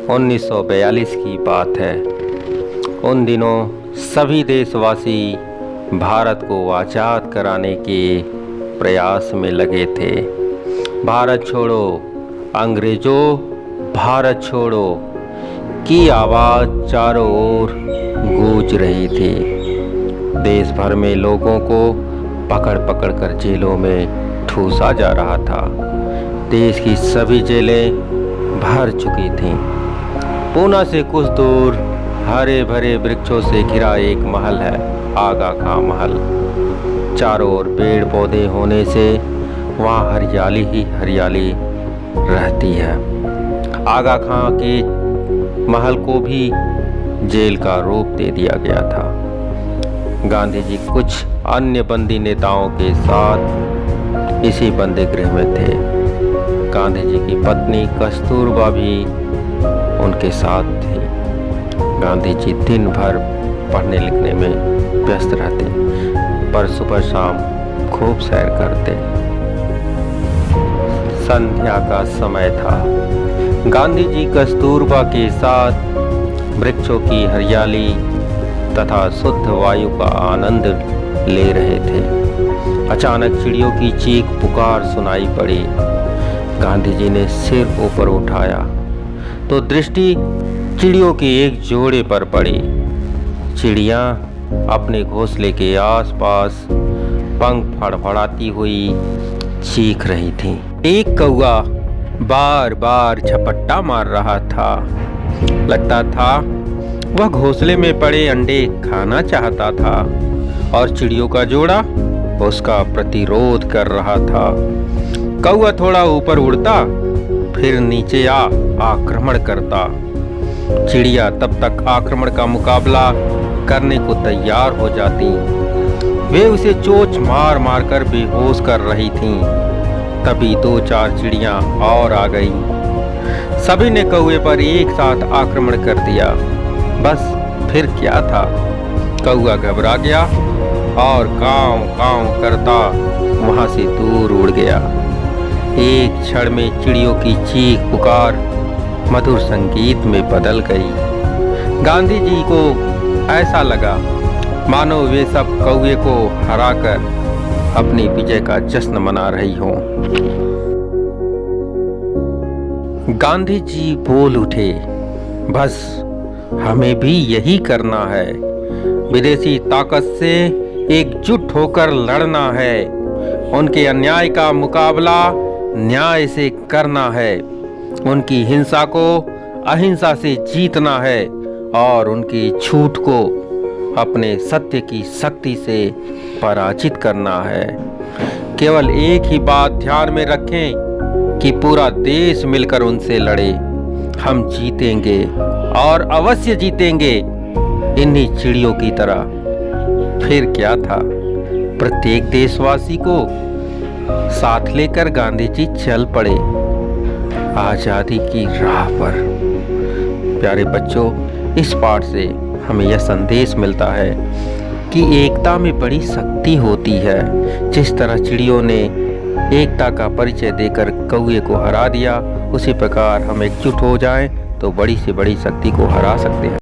1942 की बात है। उन दिनों सभी देशवासी भारत को आज़ाद कराने के प्रयास में लगे थे। भारत छोड़ो अंग्रेजों, भारत छोड़ो की आवाज़ चारों ओर गूंज रही थी। देश भर में लोगों को पकड़ पकड़ कर जेलों में ठूसा जा रहा था। देश की सभी जेलें भर चुकी थीं। पूना से कुछ दूर हरे भरे वृक्षों से घिरा एक महल है, आगा खां महल। चारों ओर पेड़ पौधे होने से वहाँ हरियाली ही हरियाली रहती है। आगा खां के महल को भी जेल का रूप दे दिया गया था। गांधी जी कुछ अन्य बंदी नेताओं के साथ इसी बंदी गृह में थे। गांधी जी की पत्नी कस्तूरबा भी उनके साथ थी। गांधी जी दिन भर पढ़ने लिखने में व्यस्त रहते, पर सुबह शाम खूब सैर करते। संध्या का समय था। गांधी जी कस्तूरबा के साथ वृक्षों की हरियाली तथा शुद्ध वायु का आनंद ले रहे थे। अचानक चिड़ियों की चीख पुकार सुनाई पड़ी। गांधी जी ने सिर ऊपर उठाया तो दृष्टि चिड़ियों के एक जोड़े पर पड़ी। चिड़ियां अपने घोंसले के आसपास पंख फड़फड़ाती हुई चीख रही थीं। एक कौवा बार बार झपट्टा मार रहा था। लगता था वह घोंसले में पड़े अंडे खाना चाहता था और चिड़ियों का जोड़ा उसका प्रतिरोध कर रहा था। कौवा थोड़ा ऊपर उड़ता, फिर नीचे आक्रमण करता। चिड़िया तब तक आक्रमण का मुकाबला करने को तैयार हो जाती। वे उसे चोंच मार मार कर बेहोश कर रही थीं। तभी 2-4 चिड़ियां और आ गईं। सभी ने कौवे पर एक साथ आक्रमण कर दिया। बस फिर क्या था, कौवा घबरा गया और कांव कांव करता वहां से दूर उड़ गया। एक क्षण में चिड़ियों की चीख पुकार मधुर संगीत में बदल गई। गांधी जी को ऐसा लगा मानो वे सब कौवे को हराकर अपनी विजय का जश्न मना रही हों। गांधी जी बोल उठे, बस हमें भी यही करना है। विदेशी ताकत से एकजुट होकर लड़ना है। उनके अन्याय का मुकाबला न्याय से करना है। उनकी हिंसा को अहिंसा से जीतना है और उनकी झूठ को अपने सत्य की शक्ति से पराजित करना है। केवल एक ही बात ध्यान में रखें कि पूरा देश मिलकर उनसे लड़े। हम जीतेंगे और अवश्य जीतेंगे, इन्हीं चिड़ियों की तरह। फिर क्या था, प्रत्येक देशवासी को साथ लेकर गांधी जी चल पड़े आजादी की राह पर। प्यारे बच्चों, इस पाठ से हमें यह संदेश मिलता है कि एकता में बड़ी शक्ति होती है। जिस तरह चिड़ियों ने एकता का परिचय देकर कौवे को हरा दिया, उसी प्रकार हम एकजुट हो जाएं तो बड़ी से बड़ी शक्ति को हरा सकते हैं।